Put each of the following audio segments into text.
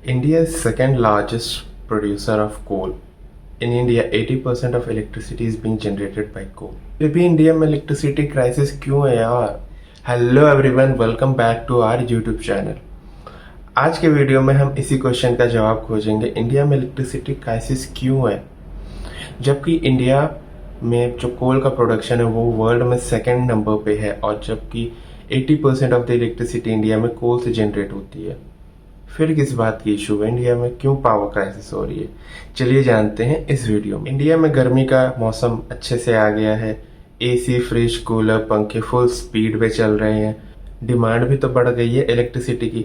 India is second largest producer of coal. In India, 80% of electricity is being generated by coal. फिर भी India में electricity crisis क्यों है यार? Hello everyone, welcome back to our YouTube channel. आज के video में हम इसी क्वेश्चन का जवाब खोजेंगे, इंडिया में इलेक्ट्रिसिटी क्राइसिस क्यों है, जबकि इंडिया में जो कोल का प्रोडक्शन है वो वर्ल्ड में सेकेंड नंबर पे है, और जबकि 80% ऑफ द इलेक्ट्रिसिटी इंडिया में कोल से जनरेट होती है। फिर किस बात की इशू है, इंडिया में क्यों पावर क्राइसिस हो रही है, चलिए जानते हैं इस वीडियो में। इंडिया में गर्मी का मौसम अच्छे से आ गया है, एसी, फ्रिज, कूलर, पंखे फुल स्पीड पे चल रहे हैं, डिमांड भी तो बढ़ गई है इलेक्ट्रिसिटी की।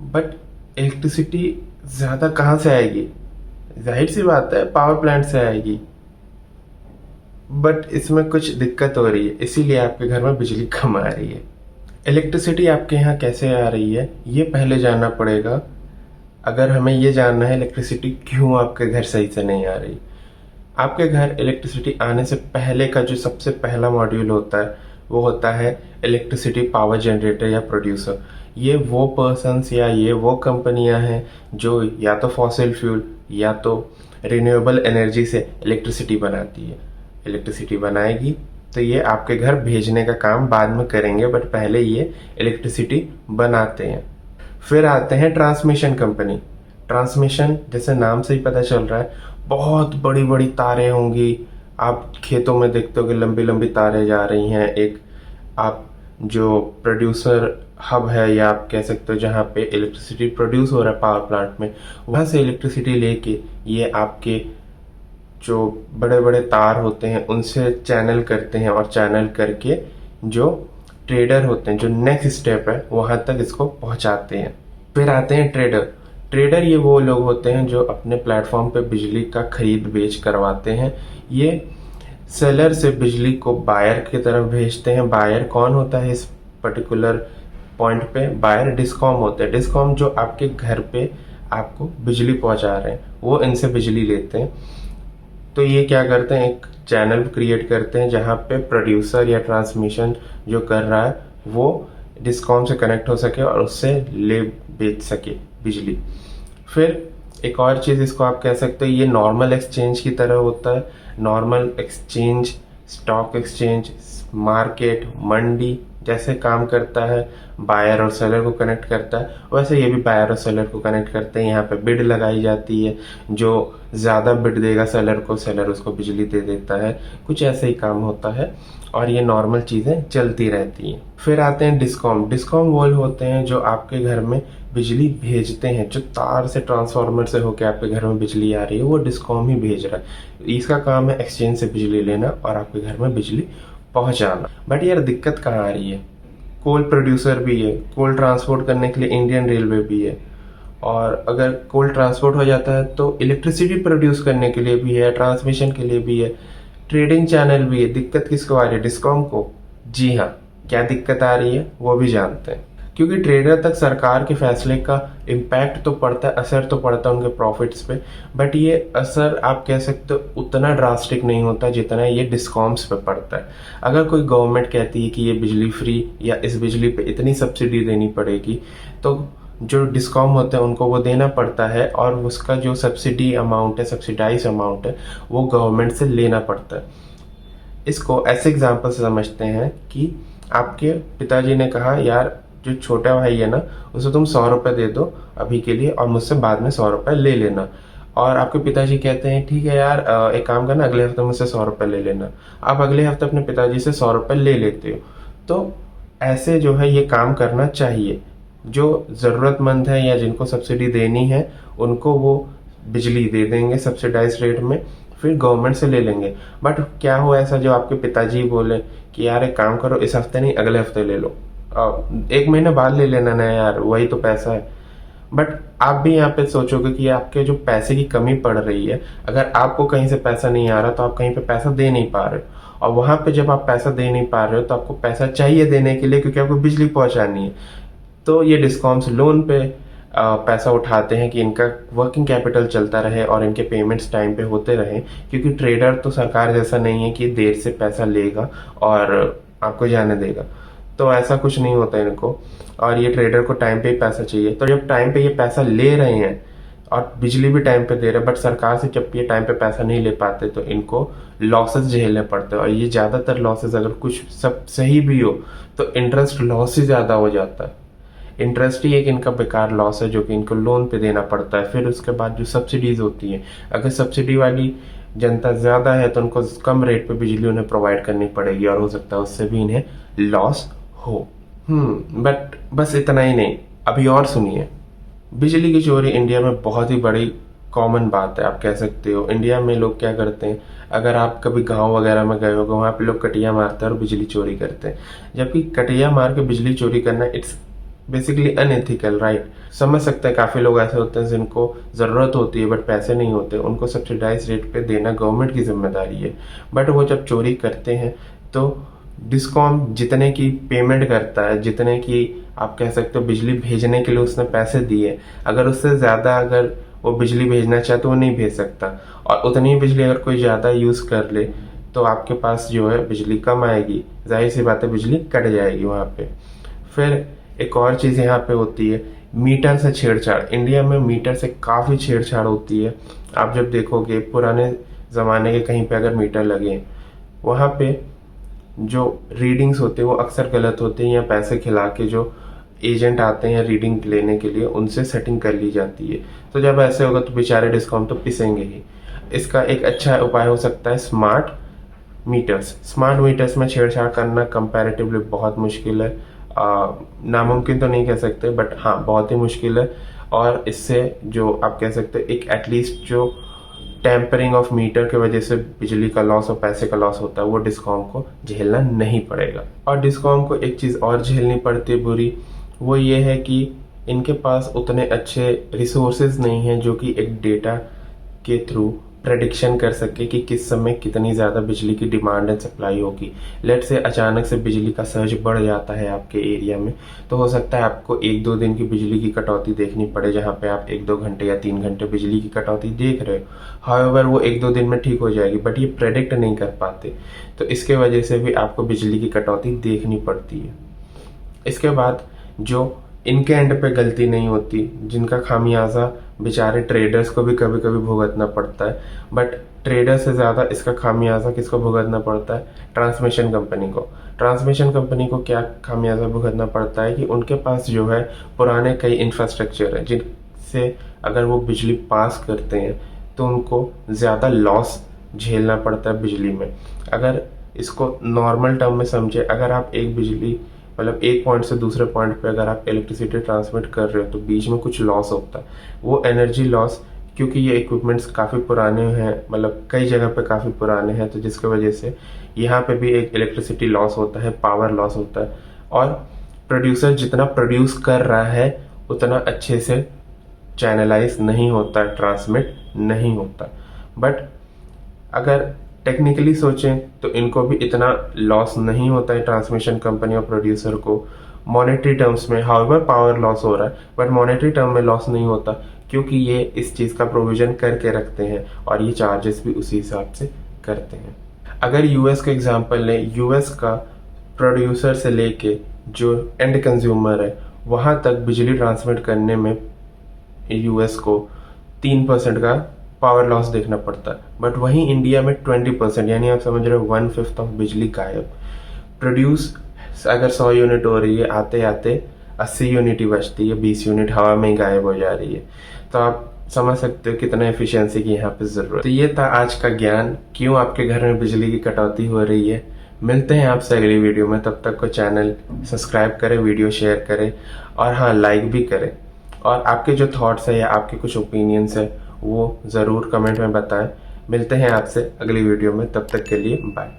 बट इलेक्ट्रिसिटी ज़्यादा कहाँ से आएगी? जाहिर सी बात है पावर प्लांट से आएगी, बट इसमें कुछ दिक्कत हो रही है, इसीलिए आपके घर में बिजली कम आ रही है। इलेक्ट्रिसिटी आपके यहाँ कैसे आ रही है ये पहले जानना पड़ेगा। अगर हमें ये जानना है इलेक्ट्रिसिटी क्यों आपके घर सही से नहीं आ रही, आपके घर इलेक्ट्रिसिटी आने से पहले का जो सबसे पहला मॉड्यूल होता है वो होता है इलेक्ट्रिसिटी पावर जनरेटर या प्रोड्यूसर। ये वो पर्सन्स या ये वो कंपनियां हैं जो या तो फॉसिल फ्यूल या तो रिन्यूएबल एनर्जी से इलेक्ट्रिसिटी बनाती है। इलेक्ट्रिसिटी बनाएगी तो ये आपके घर भेजने का काम बाद में करेंगे, बट पहले ये इलेक्ट्रिसिटी बनाते हैं। फिर आते हैं ट्रांसमिशन कंपनी। ट्रांसमिशन जैसे नाम से ही पता चल रहा है, बहुत बड़ी बड़ी तारें होंगी, आप खेतों में देखते हो कि लंबी लंबी तारें जा रही हैं। एक आप जो प्रोड्यूसर हब है या आप कह सकते हो जहाँ पे इलेक्ट्रिसिटी प्रोड्यूस हो रहा है पावर प्लांट में, वहाँ से इलेक्ट्रिसिटी लेके ये आपके जो बड़े बड़े तार होते हैं उनसे चैनल करते हैं, और चैनल करके जो ट्रेडर होते हैं, जो नेक्स्ट स्टेप है वहां तक इसको पहुंचाते हैं। फिर आते हैं ट्रेडर। ट्रेडर ये वो लोग होते हैं जो अपने प्लेटफॉर्म पे बिजली का खरीद बेच करवाते हैं। ये सेलर से बिजली को बायर की तरफ भेजते हैं। बायर कौन होता है इस पर्टिकुलर पॉइंट पे? बायर डिस्कॉम होते हैं। डिस्कॉम जो आपके घर पे आपको बिजली पहुंचा रहे हैं, वो इनसे बिजली लेते हैं। तो ये क्या करते हैं, एक चैनल क्रिएट करते हैं जहाँ पे प्रोड्यूसर या ट्रांसमिशन जो कर रहा है वो डिस्कॉम से कनेक्ट हो सके और उससे ले बेच सके बिजली। फिर एक और चीज़ इसको आप कह सकते हो, ये नॉर्मल एक्सचेंज की तरह होता है। Normal exchange, stock exchange, market, मंडी जैसे काम करता है, बायर और सेलर को कनेक्ट करता है, वैसे ये भी बायर और सेलर को कनेक्ट करते हैं। यहाँ पे बिड लगाई जाती है, जो ज़्यादा बिड देगा सेलर को, सेलर उसको बिजली दे देता है। कुछ ऐसे ही काम होता है, और ये नॉर्मल चीज़ें चलती रहती हैं। फिर आते हैं डिस्कॉम। डिस्कॉम वो होते हैं जो आपके घर में बिजली भेजते हैं, जो तार से, ट्रांसफार्मर से होकर आपके घर में बिजली आ रही है वो डिस्कॉम ही भेज रहा है। इसका काम है एक्सचेंज से बिजली लेना और आपके घर में बिजली पहुंचाना। बट यार दिक्कत कहाँ आ रही है, कोल प्रोड्यूसर भी है, कोल ट्रांसपोर्ट करने के लिए इंडियन रेलवे भी है, और अगर कोल ट्रांसपोर्ट हो जाता है तो इलेक्ट्रिसिटी प्रोड्यूस करने के लिए भी है, ट्रांसमिशन के लिए भी है, ट्रेडिंग चैनल भी है। दिक्कत किसको आ रही है? डिस्कॉम को। जी हाँ, क्या दिक्कत आ रही है वो भी जानते हैं। क्योंकि ट्रेडर तक सरकार के फैसले का इम्पैक्ट तो पड़ता है, असर तो पड़ता है उनके प्रॉफिट्स पे, बट ये असर आप कह सकते हो उतना ड्रास्टिक नहीं होता जितना ये डिस्कॉम्स पे पड़ता है। अगर कोई गवर्नमेंट कहती है कि ये बिजली फ्री या इस बिजली पे इतनी सब्सिडी देनी पड़ेगी, तो जो डिस्कॉम होते हैं उनको वो देना पड़ता है, और उसका जो सब्सिडी अमाउंट है, सब्सिडाइज अमाउंट है, वो गवर्नमेंट से लेना पड़ता है। इसको ऐसे एग्जाम्पल से समझते हैं कि आपके पिताजी ने कहा, यार जो छोटा भाई है ना उसे तुम 100 रुपये दे दो अभी के लिए, और मुझसे बाद में 100 रुपये ले लेना। और आपके पिताजी कहते हैं ठीक है यार, एक काम करना, अगले हफ्ते मुझसे 100 रुपये ले लेना। आप अगले हफ्ते अपने पिताजी से 100 रुपये ले लेते हो। तो ऐसे जो है ये काम करना चाहिए। जो ज़रूरतमंद है या जिनको सब्सिडी देनी है उनको वो बिजली दे देंगे सब्सिडाइज रेट में, फिर गवर्नमेंट से ले लेंगे। बट क्या हो ऐसा जो आपके पिताजी बोले कि यार एक काम करो, इस हफ्ते नहीं अगले हफ्ते ले लो, 1 महीने बाद ले लेना ना यार, वही तो पैसा है। बट आप भी यहाँ पे सोचोगे कि आपके जो पैसे की कमी पड़ रही है, अगर आपको कहीं से पैसा नहीं आ रहा तो आप कहीं पे पैसा दे नहीं पा रहे हो, और वहां पे जब आप पैसा दे नहीं पा रहे हो तो आपको पैसा चाहिए देने के लिए, क्योंकि आपको बिजली पहुंचानी है। तो ये डिस्कॉम्स लोन पे पैसा उठाते हैं कि इनका वर्किंग कैपिटल चलता रहे और इनके पेमेंट्स टाइम पे होते रहे, क्योंकि ट्रेडर तो सरकार जैसा नहीं है कि देर से पैसा लेगा और आपको जाने देगा। तो ऐसा कुछ नहीं होता इनको, और ये ट्रेडर को टाइम पे ही पैसा चाहिए। तो जब टाइम पे ये पैसा ले रहे हैं और बिजली भी टाइम पे दे रहे हैं, बट सरकार से जब ये टाइम पे पैसा नहीं ले पाते तो इनको लॉसेस झेलने पड़ते हैं। और ये ज़्यादातर लॉसेस, अगर कुछ सब सही भी हो तो इंटरेस्ट लॉस ही ज़्यादा हो जाता है। इंटरेस्ट ही एक इनका बेकार लॉस है जो कि इनको लोन पे देना पड़ता है। फिर उसके बाद जो सब्सिडीज होती है, अगर सब्सिडी वाली जनता ज़्यादा है तो उनको कम रेट पे बिजली उन्हें प्रोवाइड करनी पड़ेगी, और हो सकता है उससे भी इन्हें लॉस हो। बट बस इतना ही नहीं, अभी और सुनिए। बिजली की चोरी इंडिया में बहुत ही बड़ी कॉमन बात है, आप कह सकते हो। इंडिया में लोग क्या करते हैं, अगर आप कभी गांव वगैरह में गए हो, वहाँ पे लोग कटिया मारते हैं और बिजली चोरी करते हैं। जबकि कटिया मार के बिजली चोरी करना इट्स बेसिकली अनएथिकल, राइट। समझ सकते हैं काफ़ी लोग ऐसे होते हैं जिनको ज़रूरत होती है बट पैसे नहीं होते, उनको सब्सिडाइज रेट पे देना गवर्नमेंट की जिम्मेदारी है। बट वो जब चोरी करते हैं तो डिस्कॉम जितने की पेमेंट करता है, जितने की आप कह सकते हो बिजली भेजने के लिए उसने पैसे दिए, अगर उससे ज़्यादा अगर वो बिजली भेजना चाहे तो वो नहीं भेज सकता। और उतनी ही बिजली अगर कोई ज़्यादा यूज़ कर ले तो आपके पास जो है बिजली कम आएगी, जाहिर सी बात है बिजली कट जाएगी वहाँ पे। फिर एक और चीज़ यहाँ पे होती है, मीटर से छेड़छाड़। इंडिया में मीटर से काफ़ी छेड़छाड़ होती है। आप जब देखोगे पुराने ज़माने के कहीं पे अगर मीटर लगे, वहाँ पे जो रीडिंग्स होते हैं वो अक्सर गलत होते हैं, या पैसे खिला के जो एजेंट आते हैं रीडिंग लेने के लिए उनसे सेटिंग कर ली जाती है। तो जब ऐसे होगा तो बेचारे डिस्काउंट तो पिसेंगे ही। इसका एक अच्छा उपाय हो सकता है स्मार्ट मीटर्स। स्मार्ट मीटर्स में छेड़छाड़ करना कंपैरेटिवली बहुत मुश्किल है, नामुमकिन तो नहीं कह सकते बट हाँ बहुत ही मुश्किल है। और इससे जो आप कह सकते हैं एक एटलीस्ट जो टेम्परिंग ऑफ मीटर की वजह से बिजली का लॉस और पैसे का लॉस होता है वो डिस्कॉम को झेलना नहीं पड़ेगा। और डिस्कॉम को एक चीज़ और झेलनी पड़ती है बुरी, वो ये है कि इनके पास उतने अच्छे रिसोर्सेज नहीं हैं जो कि एक डेटा के थ्रू प्रेडिक्शन कर सके कि किस समय कितनी ज़्यादा बिजली की डिमांड एंड सप्लाई होगी। लेट से अचानक से बिजली का सर्ज बढ़ जाता है आपके एरिया में, तो हो सकता है आपको 1-2 दिन की बिजली की कटौती देखनी पड़े, जहाँ पे आप 1-2 घंटे या 3 घंटे बिजली की कटौती देख रहे हो। हाउएवर वो 1-2 दिन में ठीक हो जाएगी, बट ये प्रेडिक्ट नहीं कर पाते, तो इसके वजह से भी आपको बिजली की कटौती देखनी पड़ती है। इसके बाद जो इनके एंड पे गलती नहीं होती, जिनका खामियाजा बेचारे ट्रेडर्स को भी कभी कभी भुगतना पड़ता है, बट ट्रेडर से ज़्यादा इसका खामियाजा किसको भुगतना पड़ता है, ट्रांसमिशन कंपनी को। ट्रांसमिशन कंपनी को क्या खामियाजा भुगतना पड़ता है कि उनके पास जो है पुराने कई इंफ्रास्ट्रक्चर है, जिनसे अगर वो बिजली पास करते हैं तो उनको ज़्यादा लॉस झेलना पड़ता है बिजली में। अगर इसको नॉर्मल टर्म में समझे, अगर आप एक बिजली मतलब एक पॉइंट से दूसरे पॉइंट पे अगर आप इलेक्ट्रिसिटी ट्रांसमिट कर रहे हो तो बीच में कुछ लॉस होता है। वो एनर्जी लॉस, क्योंकि ये इक्विपमेंट्स काफ़ी पुराने हैं, मतलब कई जगह पे काफ़ी पुराने हैं, तो जिसकी वजह से यहाँ पे भी एक इलेक्ट्रिसिटी लॉस होता है, पावर लॉस होता है। और प्रोड्यूसर जितना प्रोड्यूस कर रहा है उतना अच्छे से चैनलाइज नहीं होता, ट्रांसमिट नहीं होता। बट अगर टेक्निकली सोचें तो इनको भी इतना लॉस नहीं होता है, ट्रांसमिशन कंपनी और प्रोड्यूसर को मॉनेटरी टर्म्स में। हाउएवर पावर लॉस हो रहा है बट मॉनेटरी टर्म में लॉस नहीं होता, क्योंकि ये इस चीज़ का प्रोविजन करके रखते हैं और ये चार्जेस भी उसी हिसाब से करते हैं। अगर यूएस का एग्जांपल लें, यूएस का प्रोड्यूसर से लेके जो एंड कंज्यूमर है वहाँ तक बिजली ट्रांसमिट करने में यूएस को 3% का पावर लॉस देखना पड़ता है, बट वहीं इंडिया में 20%, यानी आप समझ रहे हो 1/5 ऑफ बिजली गायब। प्रोड्यूस अगर 100 यूनिट हो रही है, आते आते 80 यूनिट ही बचती है, 20 यूनिट हवा में ही गायब हो जा रही है। तो आप समझ सकते हो कितना एफिशिएंसी की यहाँ पे जरूरत। तो ये था आज का ज्ञान, क्यों आपके घर में बिजली की कटौती हो रही है। मिलते हैं आपसे अगली वीडियो में, तब तक को चैनल सब्सक्राइब करें, वीडियो शेयर करें और हाँ लाइक भी करें। और आपके जो थॉट्स है या आपके कुछ ओपिनियंस है वो ज़रूर कमेंट में बताएं। मिलते हैं आपसे अगली वीडियो में, तब तक के लिए बाय।